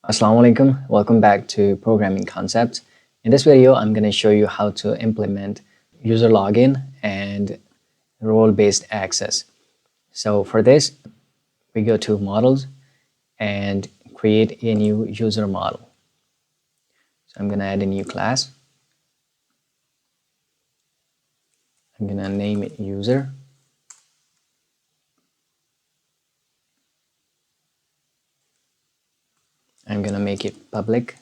Assalamu alaikum. Welcome back to Programming Concepts. In this video, I'm going to show you how to implement user login and role-based access. So for this, we go to Models and create a new user model. So I'm going to add a new class. I'm going to name it User. I'm going to make it public.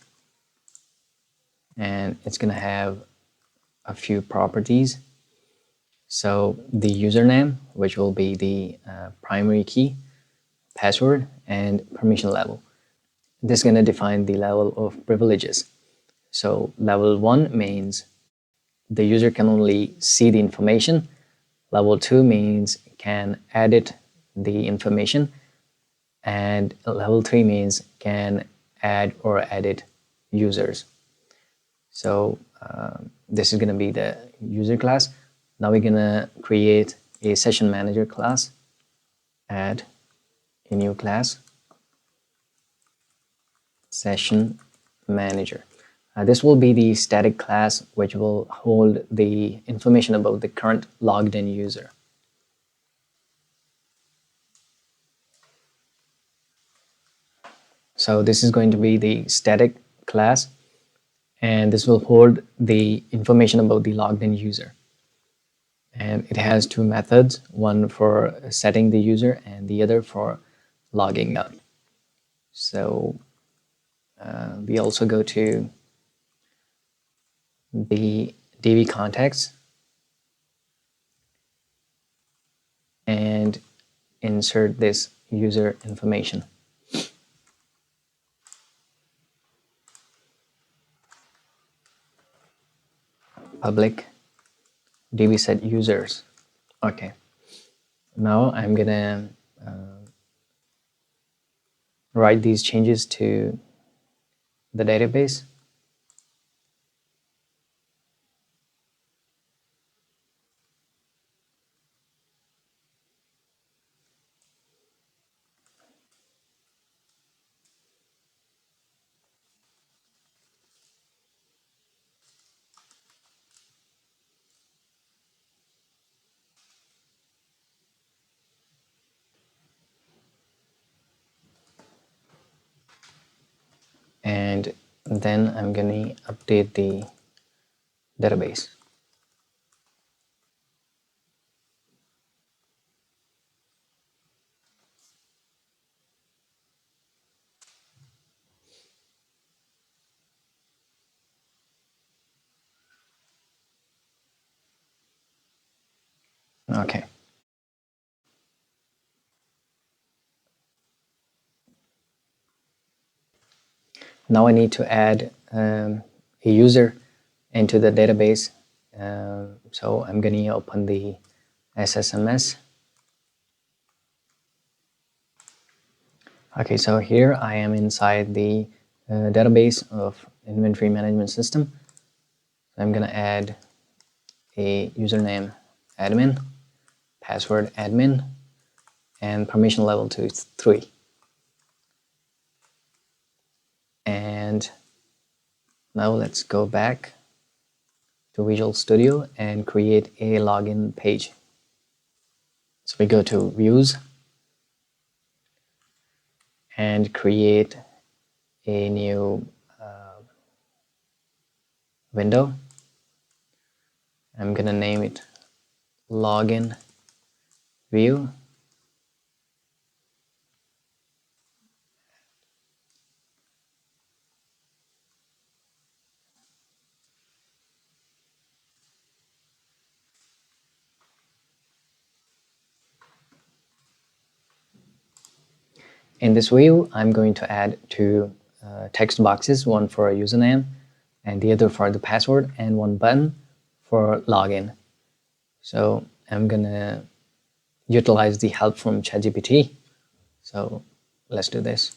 And it's going to have a few properties. So the username, which will be the primary key, password, and permission level. This is going to define the level of privileges. So level 1 means the user can only see the information. Level 2 means can edit the information. And level 3 means can add or edit users. So this is going to be the user class. Now we're going to create a session manager class. Add a new class, session manager. This will be the static class which will hold the information about the current logged in user. So this is going to be the static class, and this will hold the information about the logged in user. And it has two methods, one for setting the user and the other for logging out. So we also go to the DB context and insert this user information. Public DB set users. Okay. Now I'm gonna write these changes to the database. And then I'm gonna update the database. Okay. Now I need to add a user into the database. So I'm gonna open the SSMS. Okay, so here I am inside the database of inventory management system. I'm gonna add a username admin, password admin, and permission level to 3. And now let's go back to Visual Studio and create a login page. So we go to Views and create a new window. I'm gonna name it Login View. In this view, I'm going to add two text boxes, one for a username and the other for the password, and one button for login. So I'm gonna utilize the help from ChatGPT. So let's do this.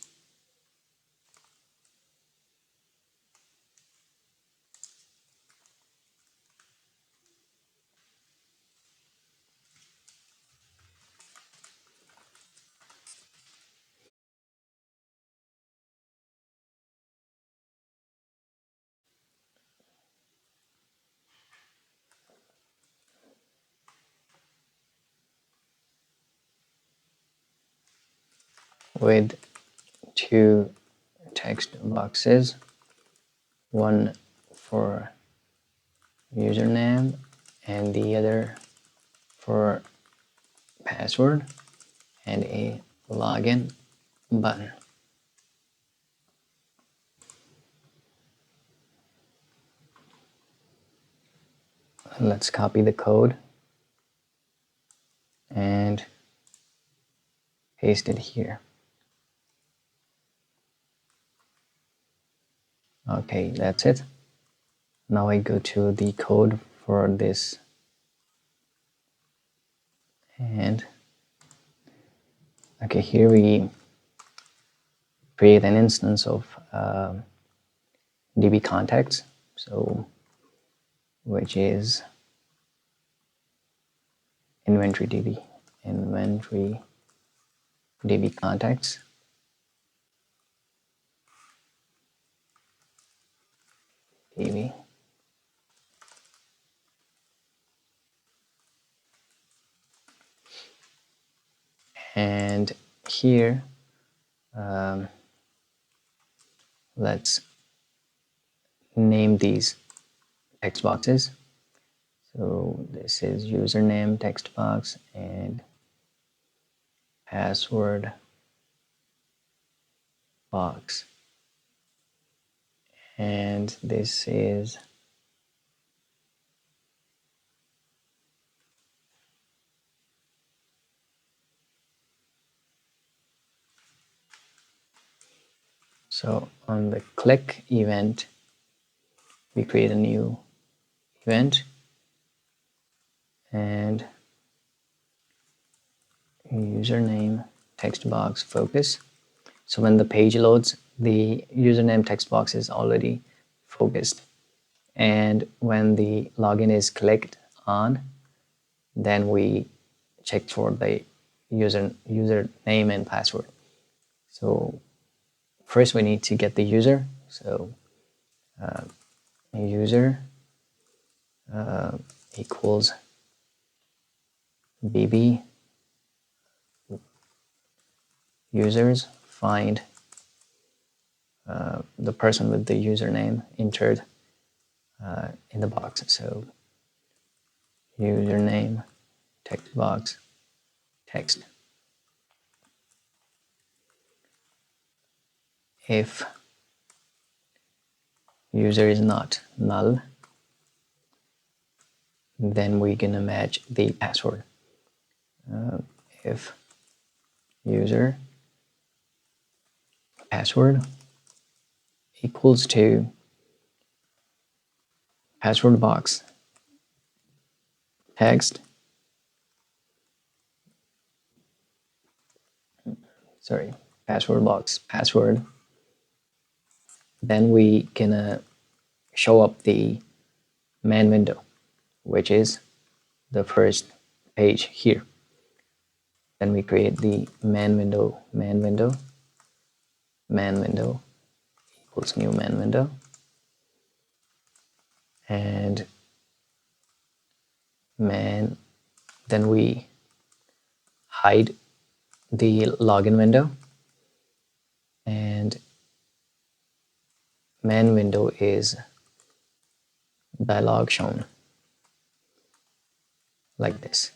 with two text boxes, one for username and the other for password, and a login button. Let's copy the code and paste it here. Okay, that's it. Now I go to the code for this, and okay, here we create an instance of DB contacts, so which is inventory DB contacts. DB. And here, let's name these text boxes. So this is username text box and password box. And this is so on the click event, we create a new event and username text box focus. So when the page loads, the username text box is already focused. And when the login is clicked on, then we check for the username and password. So first we need to get the user. So user equals bb users, find the person with the username entered in the box. So username text box text. If user is not null, then we're gonna match the password. If user password equals to password box text, password box password, then we can show up the main window, which is the first page here. Then we create the main window equals new main window, and main, then we hide the login window, and main window is dialog shown like this.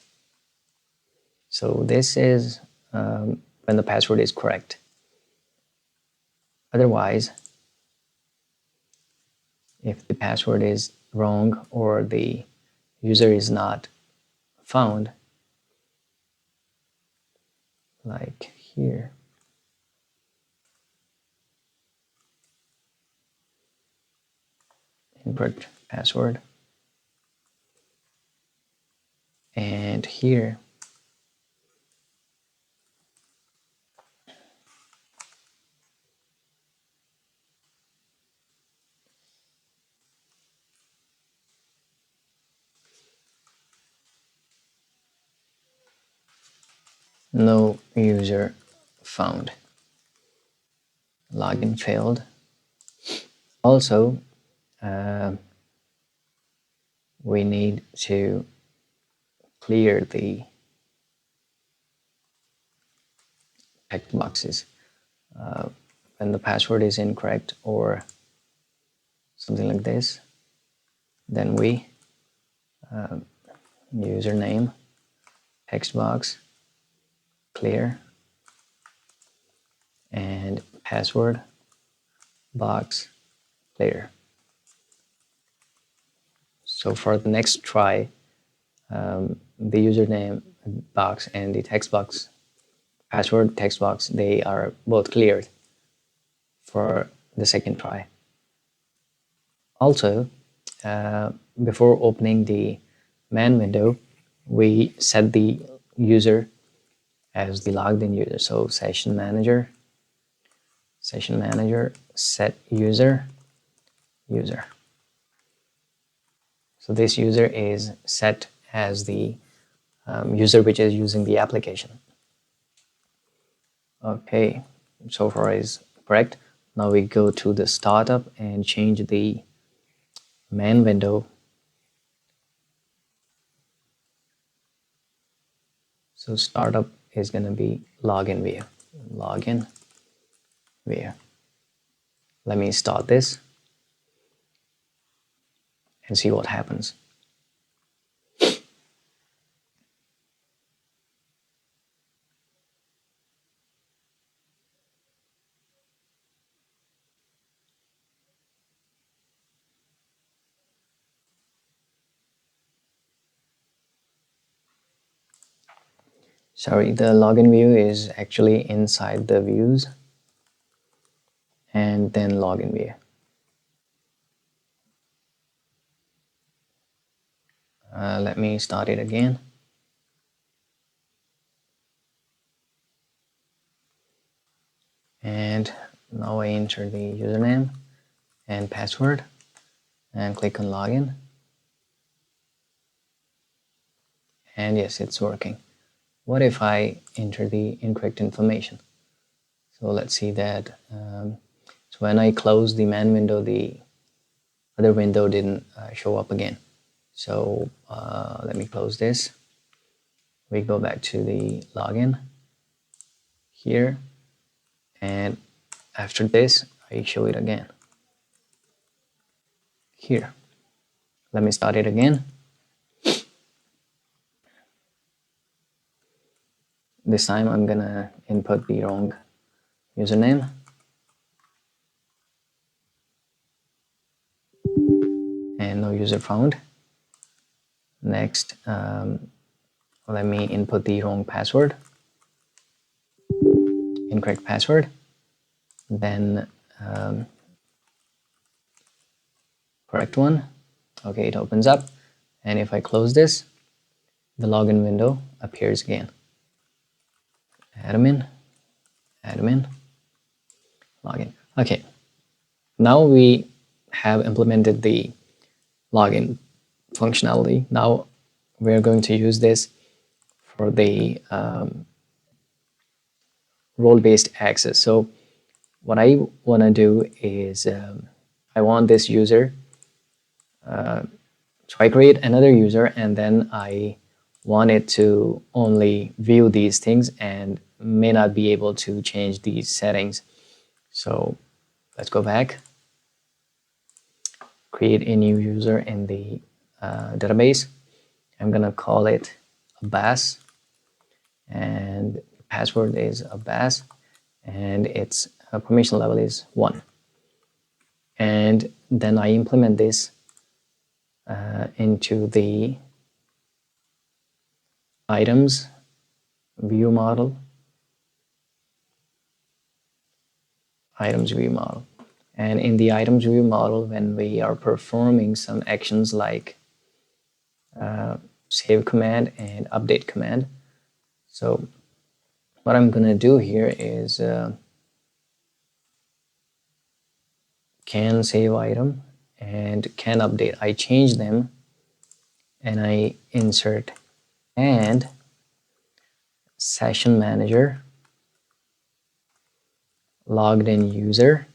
So this is when the password is correct. Otherwise, if the password is wrong or the user is not found, like here, input password, and here no user found, login failed. Also, we need to clear the text boxes. when the password is incorrect or something like this, then we username text box clear and password box clear. So for the next try, the username box and the text box, password text box, they are both cleared for the second try. Also, before opening the main window, we set the user as the logged in user. So session manager set user. So this user is set as the user which is using the application. Okay, so far is correct. Now we go to the startup and change the main window. So startup is going to be login view. Login view. Let me start this and see what happens. Sorry, the login view is actually inside the views and then login view. Let me start it again. And now I enter the username and password and click on login. And yes, it's working. What if I enter the incorrect information? So let's see that. So when I close the main window, the other window didn't show up again. So let me close this. We go back to the login here, and after this I show it again here. Let me start it again. This time I'm gonna input the wrong username and no user found. Next, let me input the wrong password, incorrect password, then correct one. Okay, it opens up, and if I close this, the login window appears again. Admin, login. Okay, now we have implemented the login functionality. Now we're going to use this for the role-based access. So what I want to do is I want this user, so I create another user and then I want it to only view these things and may not be able to change these settings. So let's go back, create a new user in the database. I'm gonna call it Abbas, and password is Abbas, and its permission level is 1. And then I implement this into the items view model, and in the items view model, when we are performing some actions like save command and update command, so what I'm gonna do here is can save item and can update. I change them and I insert and session manager logged in user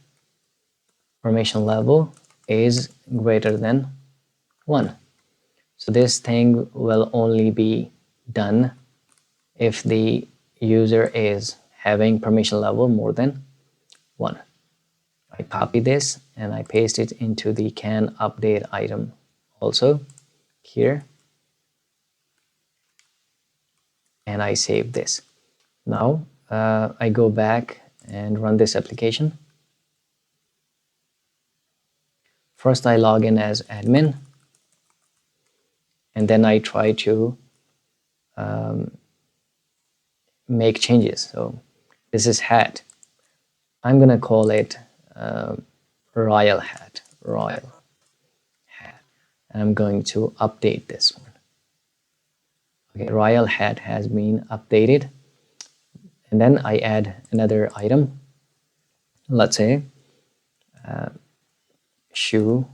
permission level is greater than 1. So this thing will only be done if the user is having permission level more than 1. I copy this and I paste it into the can update item also here, and I save this. Now I go back and run this application. First I log in as admin, and then I try to make changes. So this is hat. I'm gonna call it royal hat, and I'm going to update this one. Okay, royal hat has been updated, and then I add another item. Let's say shoe,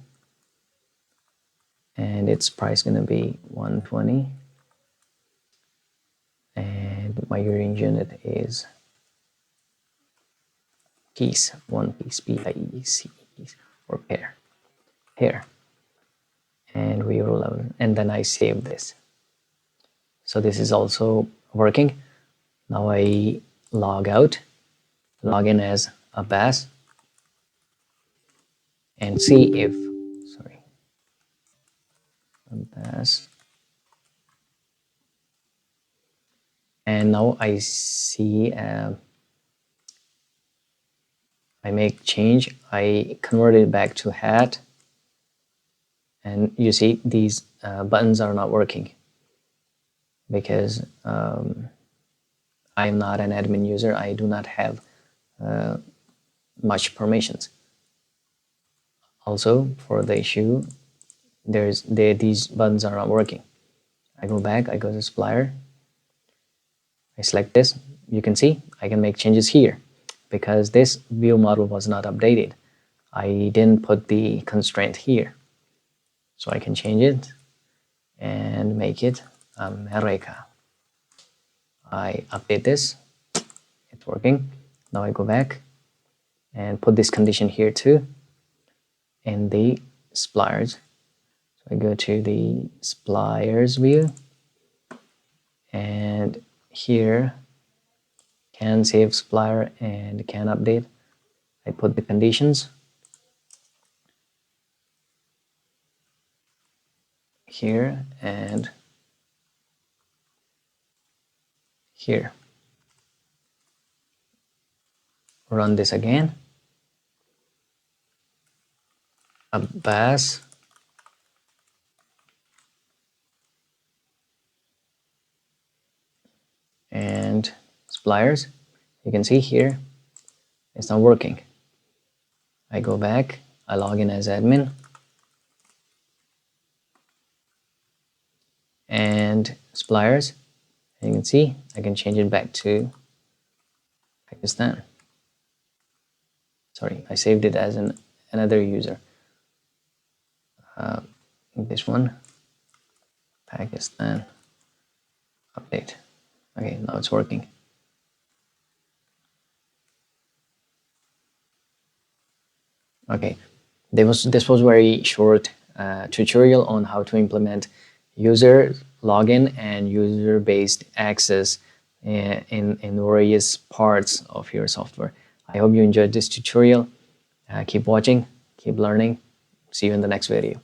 and its price gonna be 120, and my range unit is piece, one piece, P-I-E-C, or pair, and we roll out, and then I save this. So this is also working. Now I log out, log in as Abbas, and see if, sorry, Abbas, and now I see I make change, I convert it back to hat, and you see these buttons are not working because I am not an admin user. I do not have much permissions. Also, for the issue, these buttons are not working. I go back, I go to supplier, I select this. You can see I can make changes here because this view model was not updated. I didn't put the constraint here. So I can change it and make it America. I update this, it's working. Now I go back and put this condition here too in the suppliers. So I go to the suppliers view, and here can save supplier and can update. I put the conditions here and here. Run this again. Abbas and suppliers. You can see here it's not working. I go back, I log in as admin, and suppliers, and you can see I can change it back to Pakistan. Sorry, I saved it as another user. This one, Pakistan, update. Okay, now it's working. Okay, this was very short tutorial on how to implement user login and user-based access in various parts of your software. I hope you enjoyed this tutorial. Keep watching, keep learning. See you in the next video.